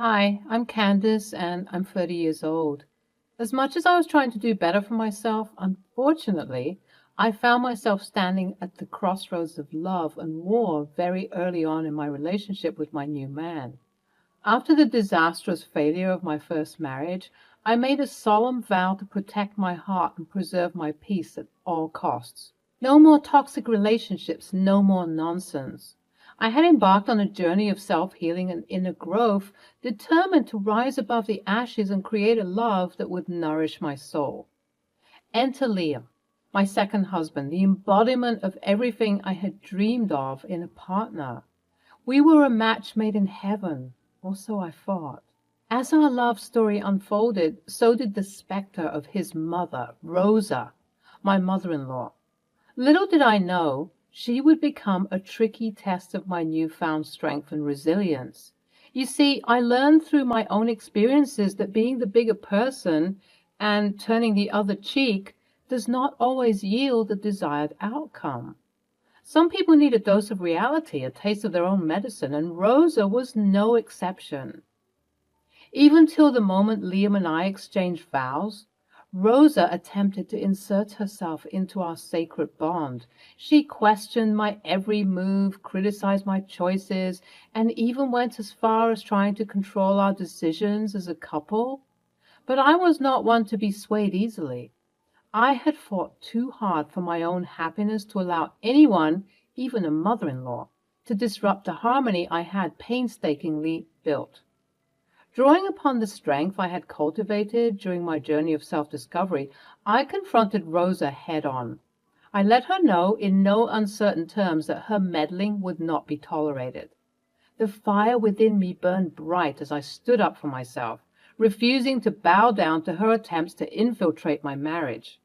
Hi, I'm Candace and I'm 30 years old. As much as I was trying to do better for myself, unfortunately, I found myself standing at the crossroads of love and war very early on in my relationship with my new man. After the disastrous failure of my first marriage, I made a solemn vow to protect my heart and preserve my peace at all costs. No more toxic relationships, no more nonsense. I had embarked on a journey of self-healing and inner growth, determined to rise above the ashes and create a love that would nourish my soul. Enter Liam, my second husband, the embodiment of everything I had dreamed of in a partner. We were a match made in heaven, or so I thought. As our love story unfolded, so did the specter of his mother, Rosa, my mother-in-law. Little did I know she would become a tricky test of my newfound strength and resilience. You see, I learned through my own experiences that being the bigger person and turning the other cheek does not always yield the desired outcome. Some people need a dose of reality, a taste of their own medicine, and Rosa was no exception. Even till the moment Liam and I exchanged vows, Rosa attempted to insert herself into our sacred bond. She questioned my every move, criticized my choices, and even went as far as trying to control our decisions as a couple. But I was not one to be swayed easily. I had fought too hard for my own happiness to allow anyone, even a mother-in-law, to disrupt the harmony I had painstakingly built. Drawing upon the strength I had cultivated during my journey of self-discovery, I confronted Rosa head-on. I let her know in no uncertain terms that her meddling would not be tolerated. The fire within me burned bright as I stood up for myself, refusing to bow down to her attempts to infiltrate my marriage.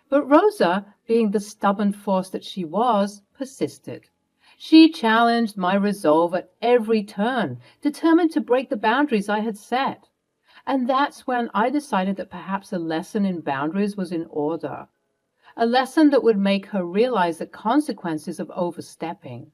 But Rosa, being the stubborn force that she was, persisted. She challenged my resolve at every turn, determined to break the boundaries I had set. And that's when I decided that perhaps a lesson in boundaries was in order, a lesson that would make her realize the consequences of overstepping.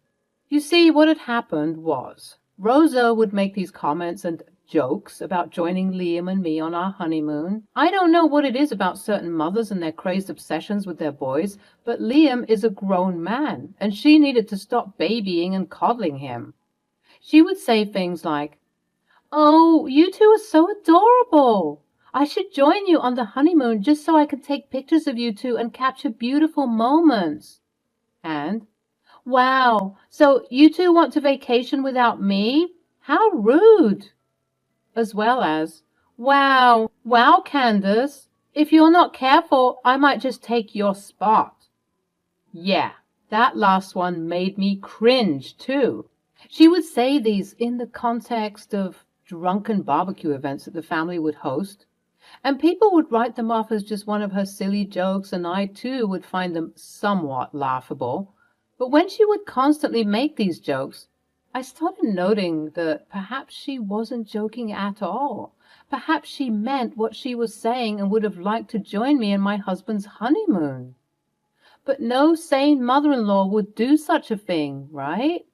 You see, what had happened was Rosa would make these comments and jokes about joining Liam and me on our honeymoon. I don't know what it is about certain mothers and their crazed obsessions with their boys, but Liam is a grown man, and she needed to stop babying and coddling him. She would say things like, "Oh, you two are so adorable. I should join you on the honeymoon just so I can take pictures of you two and capture beautiful moments." And, "Wow, so you two want to vacation without me? How rude." As well as, wow, Candace, if you're not careful, I might just take your spot." Yeah, that last one made me cringe too. She would say these in the context of drunken barbecue events that the family would host, and people would write them off as just one of her silly jokes, and I too would find them somewhat laughable. But when she would constantly make these jokes, I started noting that perhaps she wasn't joking at all. Perhaps she meant what she was saying and would have liked to join me in my husband's honeymoon. But no sane mother-in-law would do such a thing, right?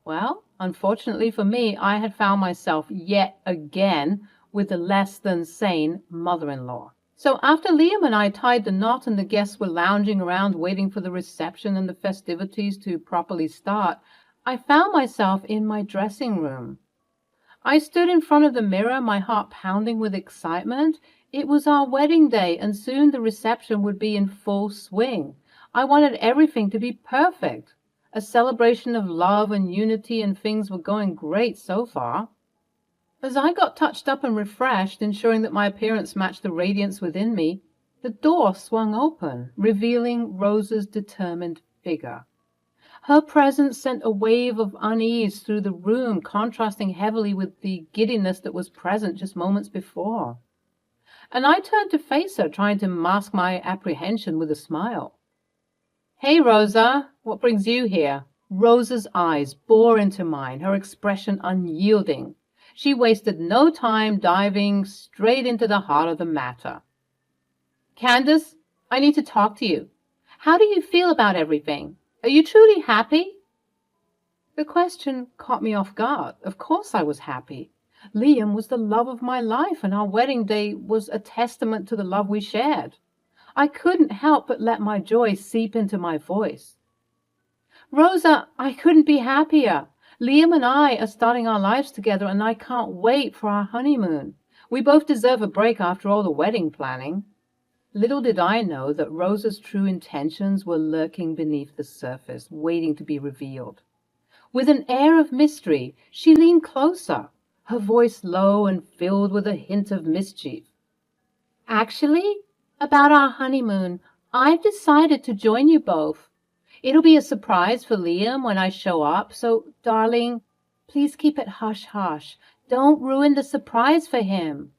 Well, unfortunately for me, I had found myself yet again with a less than sane mother-in-law. So after Liam and I tied the knot and the guests were lounging around waiting for the reception and the festivities to properly start, I found myself in my dressing room. I stood in front of the mirror, my heart pounding with excitement. It was our wedding day, and soon the reception would be in full swing. I wanted everything to be perfect, a celebration of love and unity, and things were going great so far. As I got touched up and refreshed, ensuring that my appearance matched the radiance within me, the door swung open, revealing Rosa's determined figure. Her presence sent a wave of unease through the room, contrasting heavily with the giddiness that was present just moments before. And I turned to face her, trying to mask my apprehension with a smile. "Hey, Rosa, what brings you here?" Rosa's eyes bore into mine, her expression unyielding. She wasted no time diving straight into the heart of the matter. "Candace, I need to talk to you. How do you feel about everything? Are you truly happy?" The question caught me off guard. Of course I was happy. Liam was the love of my life, and our wedding day was a testament to the love we shared. I couldn't help but let my joy seep into my voice. Rosa, I couldn't be happier. Liam and I are starting our lives together, and I can't wait for our honeymoon. We both deserve a break after all the wedding planning. Little did I know that Rosa's true intentions were lurking beneath the surface, waiting to be revealed. With an air of mystery, she leaned closer, her voice low and filled with a hint of mischief. Actually, about our honeymoon, I've decided to join you both. It'll be a surprise for Liam when I show up, so, darling, please keep it hush-hush. Don't ruin the surprise for him.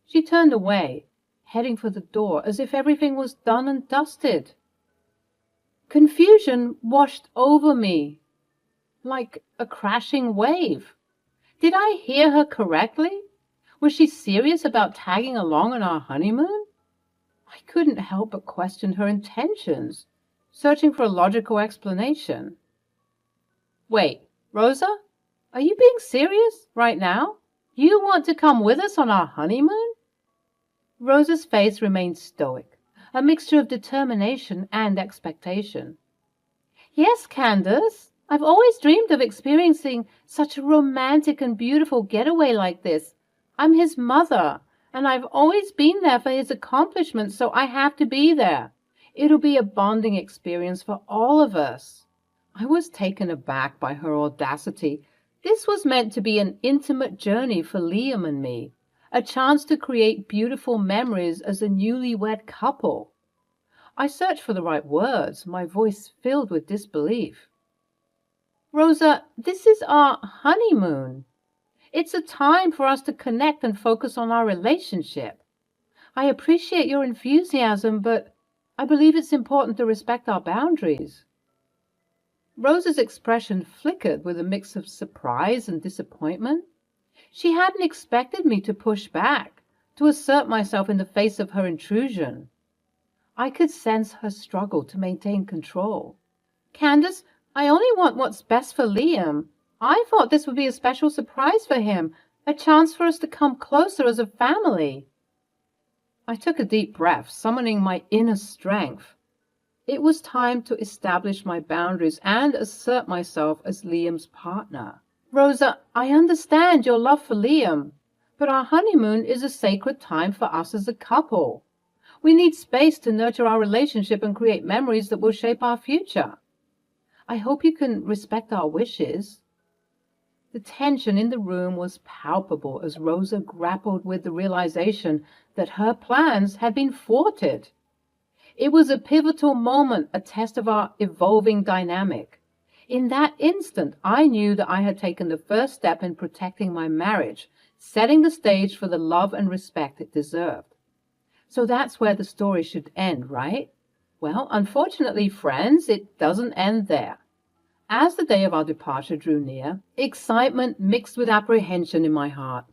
She turned away, heading for the door as if everything was done and dusted. Confusion washed over me like a crashing wave. Did I hear her correctly? Was she serious about tagging along on our honeymoon? I couldn't help but question her intentions, searching for a logical explanation. Wait, Rosa? Are you being serious right now? You want to come with us on our honeymoon? Rosa's face remained stoic, a mixture of determination and expectation. Yes, Candace, I've always dreamed of experiencing such a romantic and beautiful getaway like this. I'm his mother, and I've always been there for his accomplishments, so I have to be there. It'll be a bonding experience for all of us. I was taken aback by her audacity. This was meant to be an intimate journey for Liam and me, a chance to create beautiful memories as a newlywed couple. I searched for the right words, my voice filled with disbelief. Rosa, this is our honeymoon. It's a time for us to connect and focus on our relationship. I appreciate your enthusiasm, but I believe it's important to respect our boundaries. Rosa's expression flickered with a mix of surprise and disappointment. She hadn't expected me to push back, to assert myself in the face of her intrusion. I could sense her struggle to maintain control. Candace, I only want what's best for Liam. I thought this would be a special surprise for him, a chance for us to come closer as a family. I took a deep breath, summoning my inner strength. It was time to establish my boundaries and assert myself as Liam's partner. Rosa, I understand your love for Liam, but our honeymoon is a sacred time for us as a couple. We need space to nurture our relationship and create memories that will shape our future. I hope you can respect our wishes. The tension in the room was palpable as Rosa grappled with the realization that her plans had been thwarted. It was a pivotal moment, a test of our evolving dynamic. In that instant, I knew that I had taken the first step in protecting my marriage, setting the stage for the love and respect it deserved. So that's where the story should end, right? Well, unfortunately, friends, it doesn't end there. As the day of our departure drew near, excitement mixed with apprehension in my heart.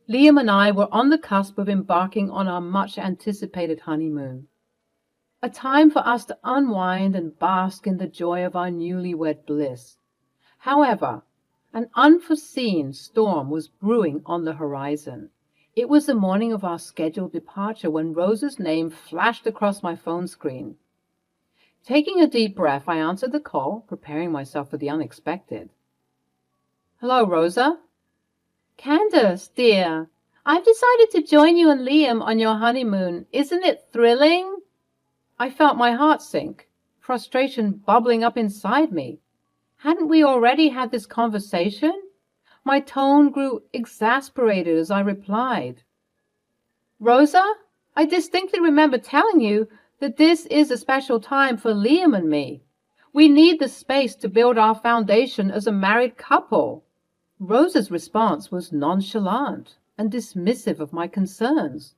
Liam and I were on the cusp of embarking on our much-anticipated honeymoon. A time for us to unwind and bask in the joy of our newlywed bliss. However, an unforeseen storm was brewing on the horizon. It was the morning of our scheduled departure when Rosa's name flashed across my phone screen. Taking a deep breath, I answered the call, preparing myself for the unexpected. Hello, Rosa. Candace, dear, I've decided to join you and Liam on your honeymoon. Isn't it thrilling? I felt my heart sink, frustration bubbling up inside me. Hadn't we already had this conversation? My tone grew exasperated as I replied. Rosa, I distinctly remember telling you that this is a special time for Liam and me. We need the space to build our foundation as a married couple. Rosa's response was nonchalant and dismissive of my concerns.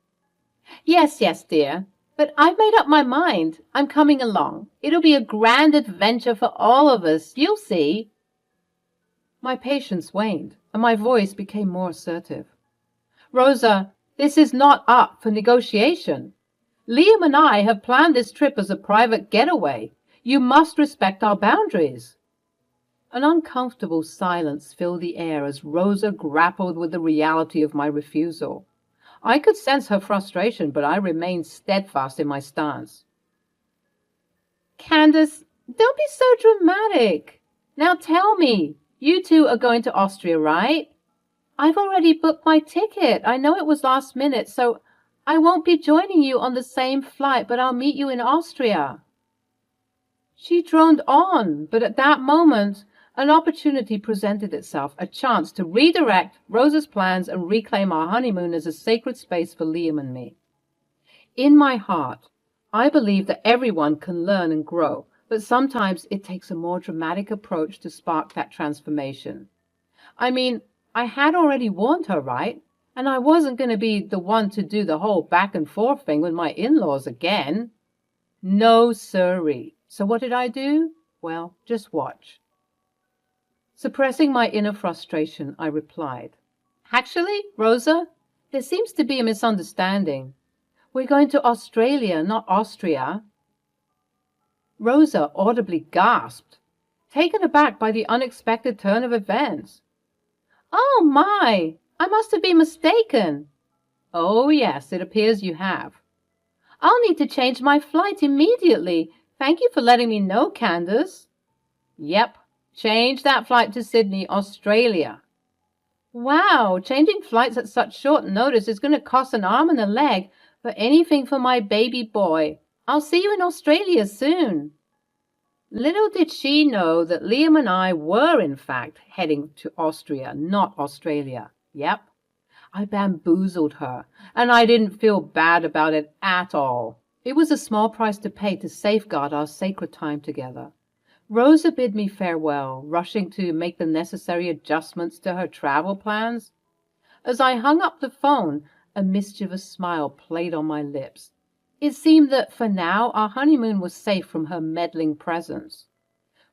Yes, dear, but I've made up my mind. I'm coming along. It'll be a grand adventure for all of us. You'll see. My patience waned, and my voice became more assertive. Rosa, this is not up for negotiation. Liam and I have planned this trip as a private getaway. You must respect our boundaries. An uncomfortable silence filled the air as Rosa grappled with the reality of my refusal. I could sense her frustration, but I remained steadfast in my stance. Candace, don't be so dramatic. Now tell me, you two are going to Austria, right? I've already booked my ticket. I know it was last minute, so I won't be joining you on the same flight, but I'll meet you in Austria. She droned on, but at that moment, an opportunity presented itself, a chance to redirect Rosa's plans and reclaim our honeymoon as a sacred space for Liam and me. In my heart, I believe that everyone can learn and grow, but sometimes it takes a more dramatic approach to spark that transformation. I mean, I had already warned her, right? And I wasn't going to be the one to do the whole back and forth thing with my in-laws again. No siree. So what did I do? Well, just watch. Suppressing my inner frustration, I replied, Actually, Rosa, there seems to be a misunderstanding. We're going to Australia, not Austria. Rosa audibly gasped, taken aback by the unexpected turn of events. Oh my! I must have been mistaken. Oh yes, it appears you have. I'll need to change my flight immediately. Thank you for letting me know, Candace. Yep, change that flight to Sydney, Australia. Wow, changing flights at such short notice is going to cost an arm and a leg, but anything for my baby boy. I'll see you in Australia soon. Little did she know that Liam and I were, in fact, heading to Austria, not Australia. Yep, I bamboozled her, and I didn't feel bad about it at all. It was a small price to pay to safeguard our sacred time together. Rosa bid me farewell, rushing to make the necessary adjustments to her travel plans. As I hung up the phone, a mischievous smile played on my lips. It seemed that for now our honeymoon was safe from her meddling presence.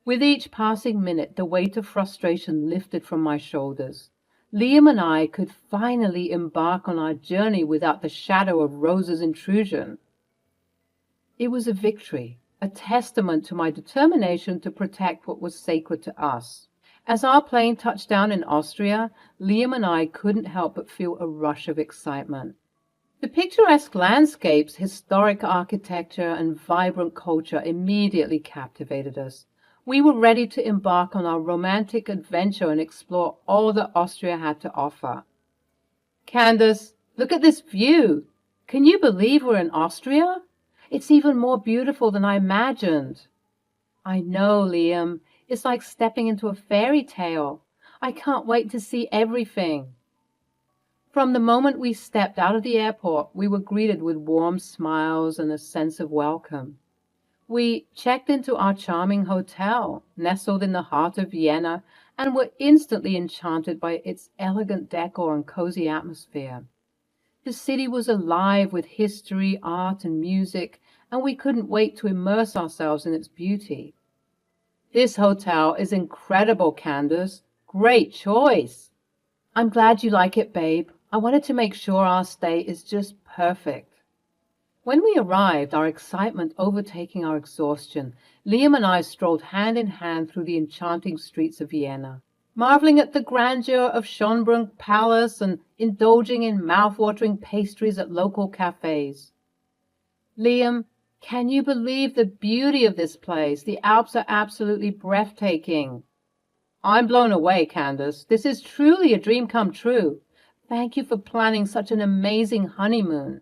With each passing minute, the weight of frustration lifted from my shoulders. Liam and I could finally embark on our journey without the shadow of Rosa's intrusion. It was a victory, a testament to my determination to protect what was sacred to us. As our plane touched down in Austria, Liam and I couldn't help but feel a rush of excitement. The picturesque landscapes, historic architecture, and vibrant culture immediately captivated us. We were ready to embark on our romantic adventure and explore all that Austria had to offer. Candace, look at this view. Can you believe we're in Austria? It's even more beautiful than I imagined. I know, Liam. It's like stepping into a fairy tale. I can't wait to see everything. From the moment we stepped out of the airport, we were greeted with warm smiles and a sense of welcome. We checked into our charming hotel, nestled in the heart of Vienna, and were instantly enchanted by its elegant decor and cozy atmosphere. The city was alive with history, art, and music, and we couldn't wait to immerse ourselves in its beauty. This hotel is incredible, Candace. Great choice. I'm glad you like it, babe. I wanted to make sure our stay is just perfect. When we arrived, our excitement overtaking our exhaustion, Liam and I strolled hand in hand through the enchanting streets of Vienna, marveling at the grandeur of Schönbrunn Palace and indulging in mouth-watering pastries at local cafes. Liam, can you believe the beauty of this place? The Alps are absolutely breathtaking. I'm blown away, Candace. This is truly a dream come true. Thank you for planning such an amazing honeymoon.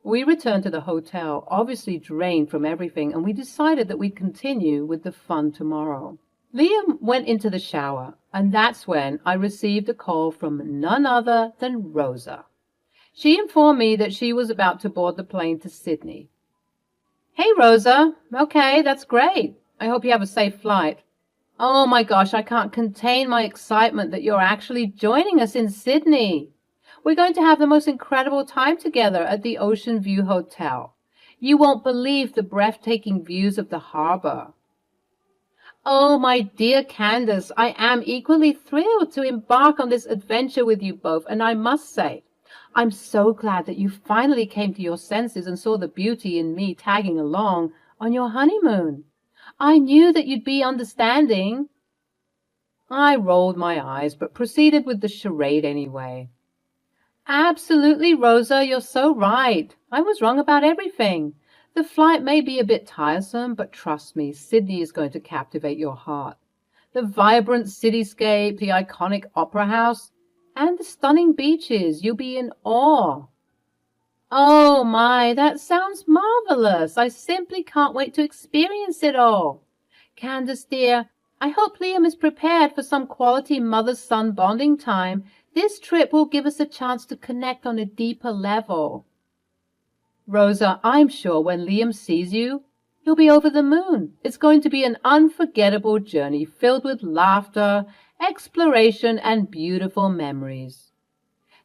We returned to the hotel, obviously drained from everything, and we decided that we'd continue with the fun tomorrow. Liam went into the shower, and that's when I received a call from none other than Rosa. She informed me that she was about to board the plane to Sydney. Hey, Rosa. Okay, that's great. I hope you have a safe flight. Oh my gosh, I can't contain my excitement that you're actually joining us in Sydney. We're going to have the most incredible time together at the Ocean View Hotel. You won't believe the breathtaking views of the harbor. Oh, my dear Candace, I am equally thrilled to embark on this adventure with you both, and I must say, I'm so glad that you finally came to your senses and saw the beauty in me tagging along on your honeymoon. I knew that you'd be understanding. I rolled my eyes, but proceeded with the charade anyway. Absolutely, Rosa, you're so right. I was wrong about everything. The flight may be a bit tiresome, but trust me, Sydney is going to captivate your heart. The vibrant cityscape, the iconic opera house, and the stunning beaches. You'll be in awe. Oh my, that sounds marvelous. I simply can't wait to experience it all. Candace dear, I hope Liam is prepared for some quality mother-son bonding time. This trip will give us a chance to connect on a deeper level. Rosa, I'm sure when Liam sees you, he'll be over the moon. It's going to be an unforgettable journey filled with laughter, exploration, and beautiful memories.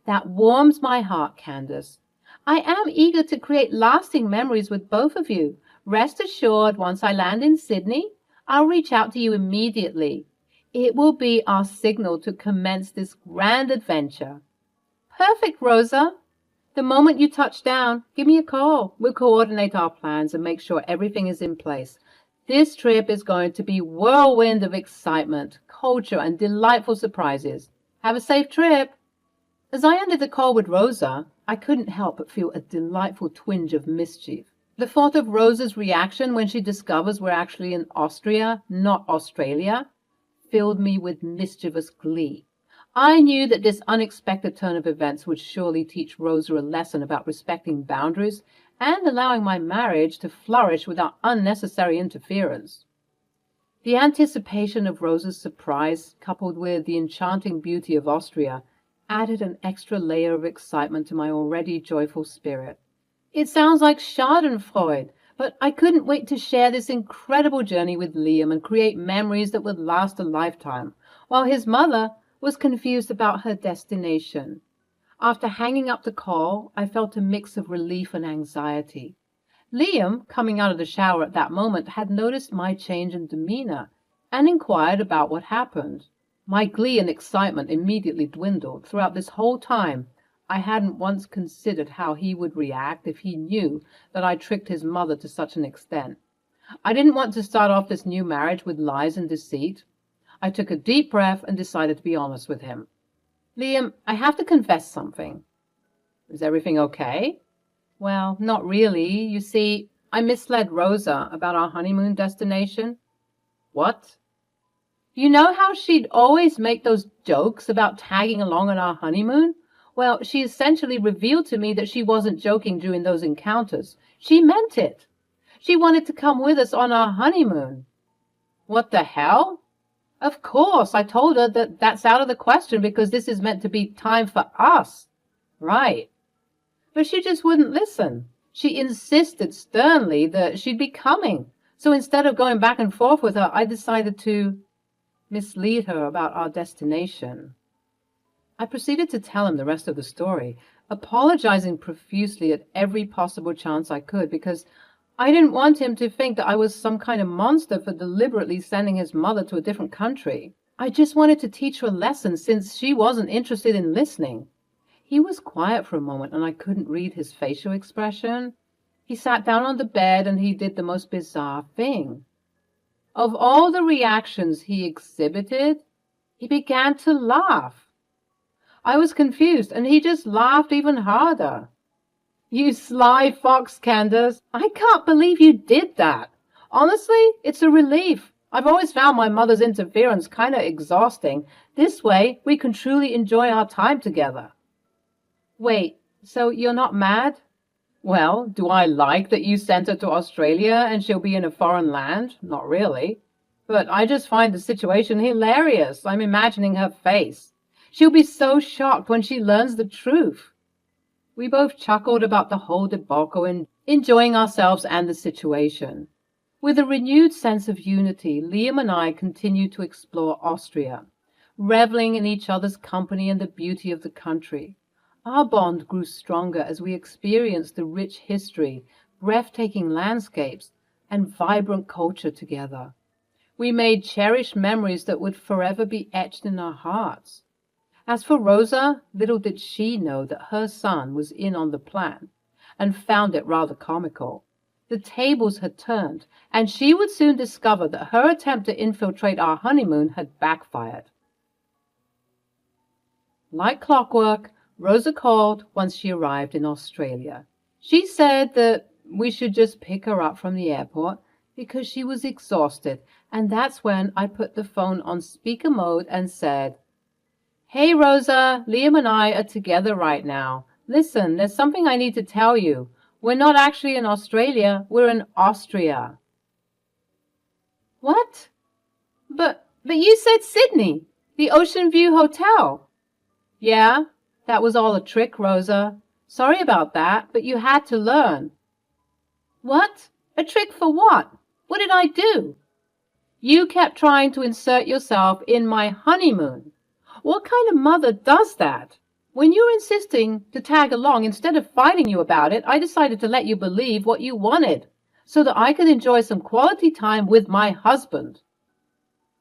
That warms my heart, Candace. I am eager to create lasting memories with both of you. Rest assured, once I land in Sydney, I'll reach out to you immediately. It will be our signal to commence this grand adventure. Perfect, Rosa. The moment you touch down, give me a call. We'll coordinate our plans and make sure everything is in place. This trip is going to be a whirlwind of excitement, culture, and delightful surprises. Have a safe trip. As I ended the call with Rosa, I couldn't help but feel a delightful twinge of mischief. The thought of Rosa's reaction when she discovers we're actually in Austria, not Australia, filled me with mischievous glee. I knew that this unexpected turn of events would surely teach Rosa a lesson about respecting boundaries and allowing my marriage to flourish without unnecessary interference. The anticipation of Rosa's surprise, coupled with the enchanting beauty of Austria, added an extra layer of excitement to my already joyful spirit. It sounds like Schadenfreude, but I couldn't wait to share this incredible journey with Liam and create memories that would last a lifetime, while his mother was confused about her destination. After hanging up the call, I felt a mix of relief and anxiety. Liam, coming out of the shower at that moment, had noticed my change in demeanor and inquired about what happened. My glee and excitement immediately dwindled. Throughout this whole time, I hadn't once considered how he would react if he knew that I tricked his mother to such an extent. I didn't want to start off this new marriage with lies and deceit. I took a deep breath and decided to be honest with him. Liam, I have to confess something. Is everything okay? Well, not really. You see, I misled Rosa about our honeymoon destination. What? You know how she'd always make those jokes about tagging along on our honeymoon? Well, she essentially revealed to me that she wasn't joking during those encounters. She meant it. She wanted to come with us on our honeymoon. What the hell? Of course, I told her that that's out of the question because this is meant to be time for us. Right. But she just wouldn't listen. She insisted sternly that she'd be coming. So instead of going back and forth with her, I decided to mislead her about our destination. I proceeded to tell him the rest of the story, apologizing profusely at every possible chance I could because I didn't want him to think that I was some kind of monster for deliberately sending his mother to a different country. I just wanted to teach her a lesson since she wasn't interested in listening. He was quiet for a moment and I couldn't read his facial expression. He sat down on the bed and he did the most bizarre thing. Of all the reactions he exhibited, he began to laugh. I was confused and he just laughed even harder. You sly fox, Candace. I can't believe you did that. Honestly, it's a relief. I've always found my mother's interference kind of exhausting. This way, we can truly enjoy our time together. Wait, so you're not mad? Well, do I like that you sent her to Australia and she'll be in a foreign land? Not really. But I just find the situation hilarious. I'm imagining her face. She'll be so shocked when she learns the truth. We both chuckled about the whole debacle and enjoying ourselves and the situation. With a renewed sense of unity, Liam and I continued to explore Austria, reveling in each other's company and the beauty of the country. Our bond grew stronger as we experienced the rich history, breathtaking landscapes, and vibrant culture together. We made cherished memories that would forever be etched in our hearts. As for Rosa, little did she know that her son was in on the plan, and found it rather comical. The tables had turned, and she would soon discover that her attempt to infiltrate our honeymoon had backfired. Like clockwork, Rosa called once she arrived in Australia. She said that we should just pick her up from the airport because she was exhausted, and that's when I put the phone on speaker mode and said, "Hey Rosa, Liam and I are together right now. Listen, there's something I need to tell you. We're not actually in Australia, we're in Austria." "What? But you said Sydney, the Ocean View Hotel." "Yeah, that was all a trick, Rosa. Sorry about that, but you had to learn." "What? A trick for what? What did I do?" "You kept trying to insert yourself in my honeymoon. What kind of mother does that? When you were insisting to tag along instead of fighting you about it, I decided to let you believe what you wanted, so that I could enjoy some quality time with my husband."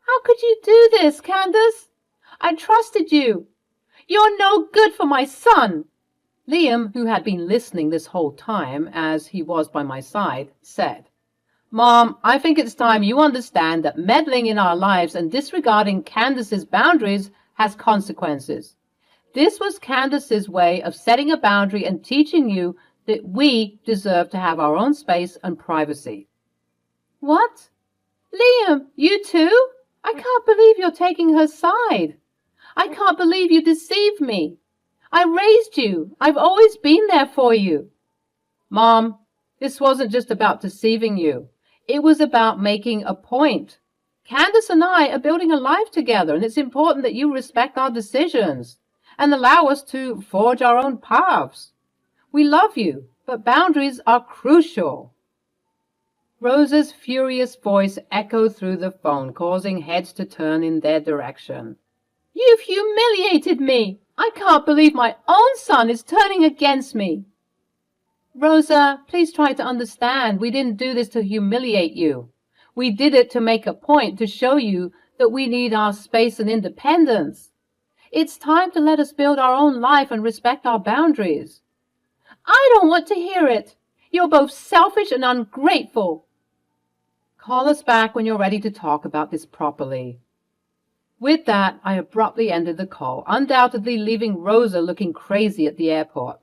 "How could you do this, Candace? I trusted you. You're no good for my son." Liam, who had been listening this whole time, as he was by my side, said, "Mom, I think it's time you understand that meddling in our lives and disregarding Candace's boundaries has consequences. This was Candace's way of setting a boundary and teaching you that we deserve to have our own space and privacy." "What? Liam, you too? I can't believe you're taking her side. I can't believe you deceived me. I raised you. I've always been there for you." "Mom, this wasn't just about deceiving you. It was about making a point. Candace and I are building a life together, and it's important that you respect our decisions and allow us to forge our own paths. We love you, but boundaries are crucial." Rosa's furious voice echoed through the phone, causing heads to turn in their direction. "You've humiliated me. I can't believe my own son is turning against me." "Rosa, please try to understand. We didn't do this to humiliate you. We did it to make a point, to show you that we need our space and independence. It's time to let us build our own life and respect our boundaries." "I don't want to hear it. You're both selfish and ungrateful." "Call us back when you're ready to talk about this properly." With that, I abruptly ended the call, undoubtedly leaving Rosa looking crazy at the airport.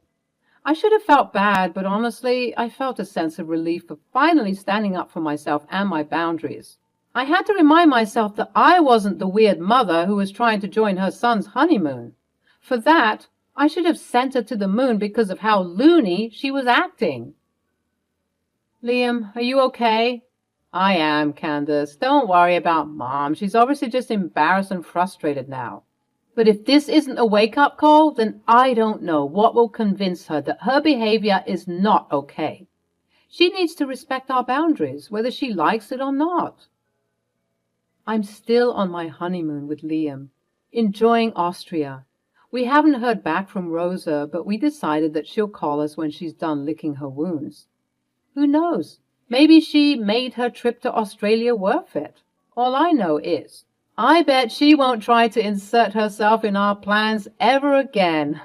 I should have felt bad, but honestly, I felt a sense of relief for finally standing up for myself and my boundaries. I had to remind myself that I wasn't the weird mother who was trying to join her son's honeymoon. For that, I should have sent her to the moon because of how loony she was acting. "Liam, are you okay?" "I am, Candace. Don't worry about Mom. She's obviously just embarrassed and frustrated now. But if this isn't a wake-up call, then I don't know what will convince her that her behavior is not okay. She needs to respect our boundaries, whether she likes it or not." I'm still on my honeymoon with Liam, enjoying Austria. We haven't heard back from Rosa, but we decided that she'll call us when she's done licking her wounds. Who knows? Maybe she made her trip to Australia worth it. All I know is, I bet she won't try to insert herself in our plans ever again.